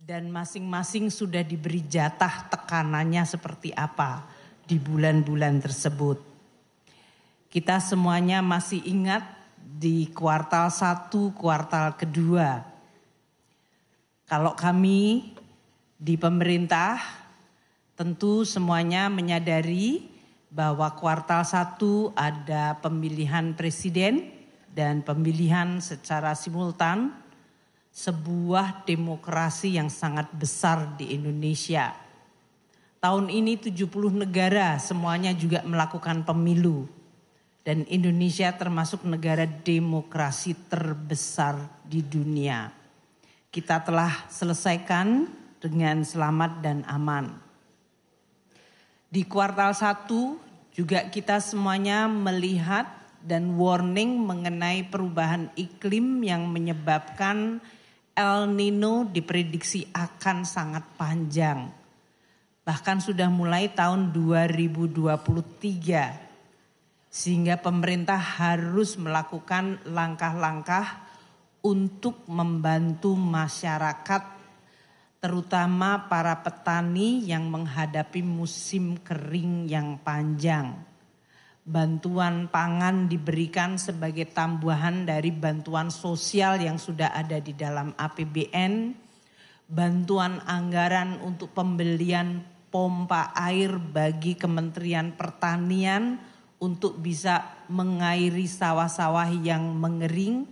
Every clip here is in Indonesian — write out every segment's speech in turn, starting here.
dan masing-masing sudah diberi jatah tekanannya seperti apa di bulan-bulan tersebut. Kita semuanya masih ingat di kuartal 1, kuartal kedua. Kalau kami di pemerintah tentu semuanya menyadari bahwa kuartal 1 ada pemilihan presiden dan pemilihan secara simultan, sebuah demokrasi yang sangat besar di Indonesia. Tahun ini 70 negara semuanya juga melakukan pemilu. Dan Indonesia termasuk negara demokrasi terbesar di dunia. Kita telah selesaikan dengan selamat dan aman. Di kuartal 1 juga kita semuanya melihat dan warning mengenai perubahan iklim yang menyebabkan El Nino diprediksi akan sangat panjang. Bahkan sudah mulai tahun 2023. Sehingga pemerintah harus melakukan langkah-langkah untuk membantu masyarakat, terutama para petani yang menghadapi musim kering yang panjang. Bantuan pangan diberikan sebagai tambahan dari bantuan sosial yang sudah ada di dalam APBN, bantuan anggaran untuk pembelian pompa air bagi Kementerian Pertanian untuk bisa mengairi sawah-sawah yang mengering,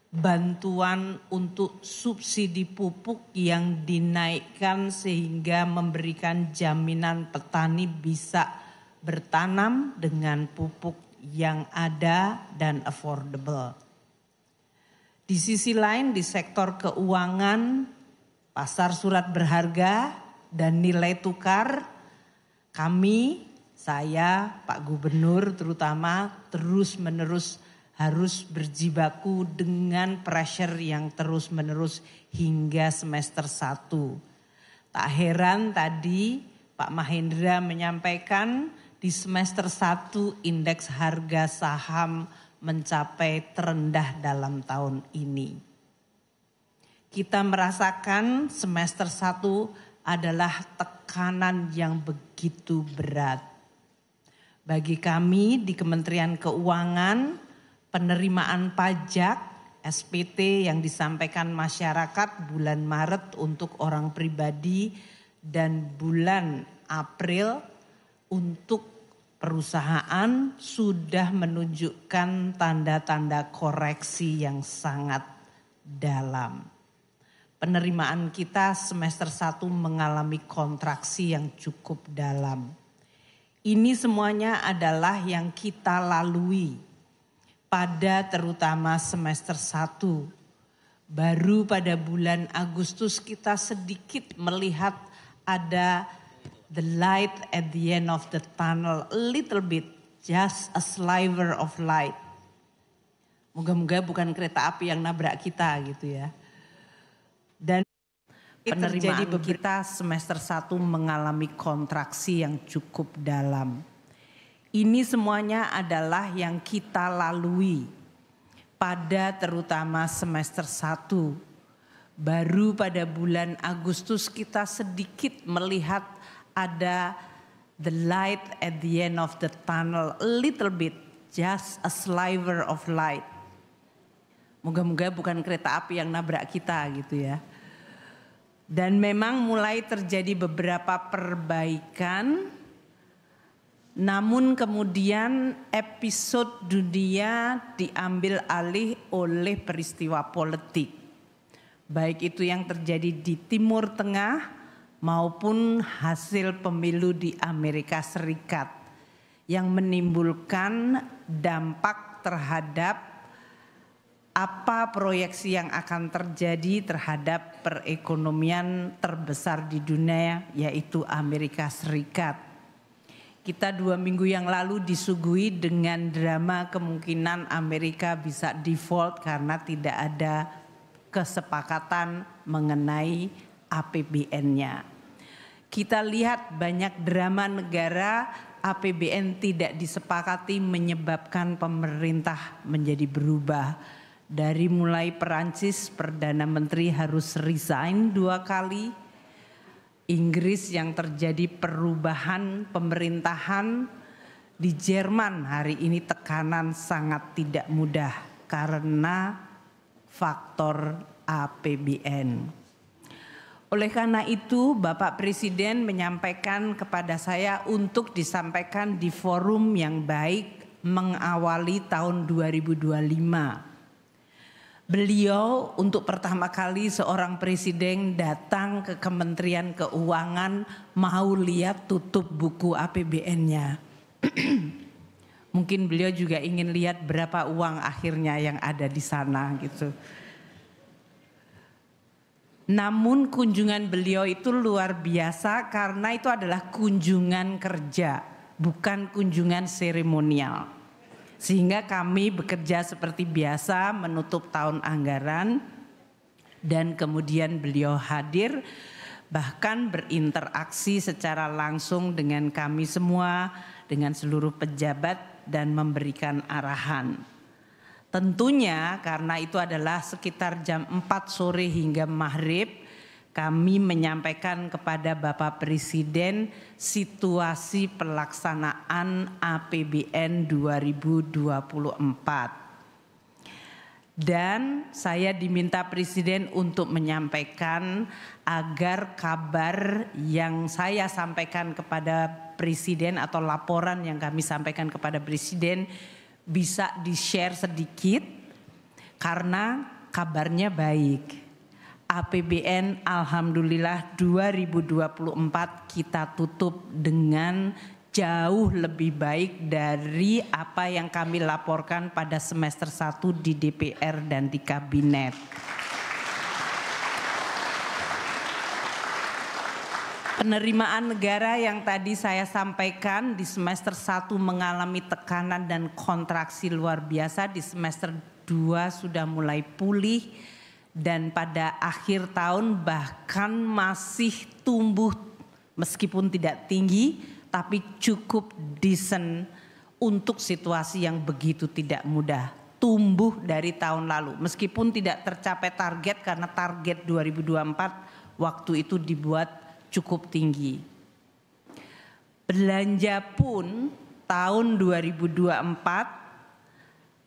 bantuan untuk subsidi pupuk yang dinaikkan sehingga memberikan jaminan petani bisa bertanam dengan pupuk yang ada dan affordable. Di sisi lain di sektor keuangan, pasar surat berharga dan nilai tukar, saya, Pak Gubernur terutama terus-menerus harus berjibaku dengan pressure yang terus-menerus hingga semester 1. Tak heran tadi Pak Mahendra menyampaikan di semester 1 indeks harga saham mencapai terendah dalam tahun ini. Kita merasakan semester 1 adalah tekanan yang begitu berat. Bagi kami di Kementerian Keuangan, penerimaan pajak SPT yang disampaikan masyarakat bulan Maret untuk orang pribadi dan bulan April untuk perusahaan sudah menunjukkan tanda-tanda koreksi yang sangat dalam. Penerimaan kita semester 1 mengalami kontraksi yang cukup dalam. Ini semuanya adalah yang kita lalui pada terutama semester 1. Baru pada bulan Agustus kita sedikit melihat ada the light at the end of the tunnel, a little bit, just a sliver of light. Moga-moga bukan kereta api yang nabrak kita gitu ya. Dan penerimaan kita semester 1 mengalami kontraksi yang cukup dalam. Ini semuanya adalah yang kita lalui pada terutama semester 1. Baru pada bulan Agustus kita sedikit melihat ada the light at the end of the tunnel, a little bit, just a sliver of light. Moga-moga bukan kereta api yang nabrak kita gitu ya. Dan memang mulai terjadi beberapa perbaikan, namun kemudian episode dunia diambil alih oleh peristiwa politik. Baik itu yang terjadi di Timur Tengah maupun hasil pemilu di Amerika Serikat yang menimbulkan dampak terhadap apa proyeksi yang akan terjadi terhadap perekonomian terbesar di dunia yaitu Amerika Serikat. Kita 2 minggu yang lalu disuguhi dengan drama kemungkinan Amerika bisa default karena tidak ada kesepakatan mengenai APBN-nya. Kita lihat banyak drama negara APBN tidak disepakati menyebabkan pemerintah menjadi berubah. Dari mulai Perancis, Perdana Menteri harus resign 2 kali. Inggris yang terjadi perubahan pemerintahan. Di Jerman hari ini tekanan sangat tidak mudah karena faktor APBN. Oleh karena itu Bapak Presiden menyampaikan kepada saya untuk disampaikan di forum yang baik mengawali tahun 2025. Beliau untuk pertama kali seorang presiden datang ke Kementerian Keuangan mau lihat tutup buku APBN-nya. Mungkin beliau juga ingin lihat berapa uang akhirnya yang ada di sana gitu. Namun kunjungan beliau itu luar biasa karena itu adalah kunjungan kerja, bukan kunjungan seremonial. Sehingga kami bekerja seperti biasa menutup tahun anggaran dan kemudian beliau hadir bahkan berinteraksi secara langsung dengan kami semua, dengan seluruh pejabat dan memberikan arahan. Tentunya karena itu adalah sekitar jam 4 sore hingga maghrib, kami menyampaikan kepada Bapak Presiden situasi pelaksanaan APBN 2024. Dan saya diminta Presiden untuk menyampaikan agar kabar yang saya sampaikan kepada Presiden atau laporan yang kami sampaikan kepada Presiden bisa di-share sedikit karena kabarnya baik. APBN alhamdulillah 2024 kita tutup dengan jauh lebih baik dari apa yang kami laporkan pada semester 1 di DPR dan di Kabinet. Penerimaan negara yang tadi saya sampaikan di semester 1 mengalami tekanan dan kontraksi luar biasa, di semester 2 sudah mulai pulih. Dan pada akhir tahun bahkan masih tumbuh meskipun tidak tinggi tapi cukup decent untuk situasi yang begitu tidak mudah. Tumbuh dari tahun lalu meskipun tidak tercapai target karena target 2024 waktu itu dibuat cukup tinggi. Belanja pun tahun 2024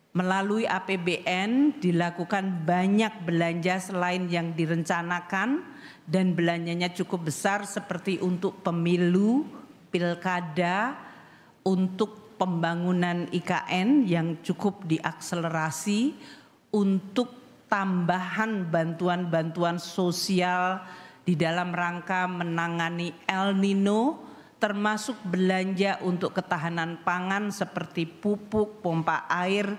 melalui APBN dilakukan banyak belanja selain yang direncanakan dan belanjanya cukup besar seperti untuk pemilu, pilkada, untuk pembangunan IKN yang cukup diakselerasi, untuk tambahan bantuan-bantuan sosial di dalam rangka menangani El Nino, termasuk belanja untuk ketahanan pangan seperti pupuk, pompa air,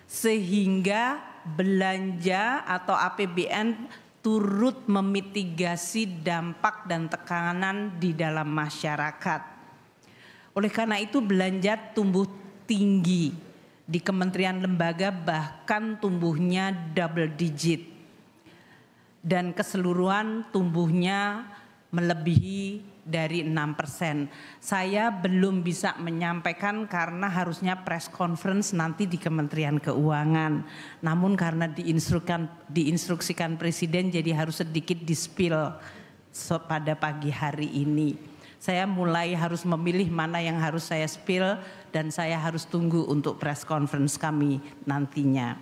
sehingga belanja atau APBN turut memitigasi dampak dan tekanan di dalam masyarakat. Oleh karena itu belanja tumbuh tinggi di kementerian lembaga, bahkan tumbuhnya double digit dan keseluruhan tumbuhnya melebihi dari 6%. Saya belum bisa menyampaikan karena harusnya press conference nanti di Kementerian Keuangan. Namun karena diinstruksikan Presiden jadi harus sedikit di-spill pada pagi hari ini. Saya mulai harus memilih mana yang harus saya spill dan saya harus tunggu untuk press conference kami nantinya.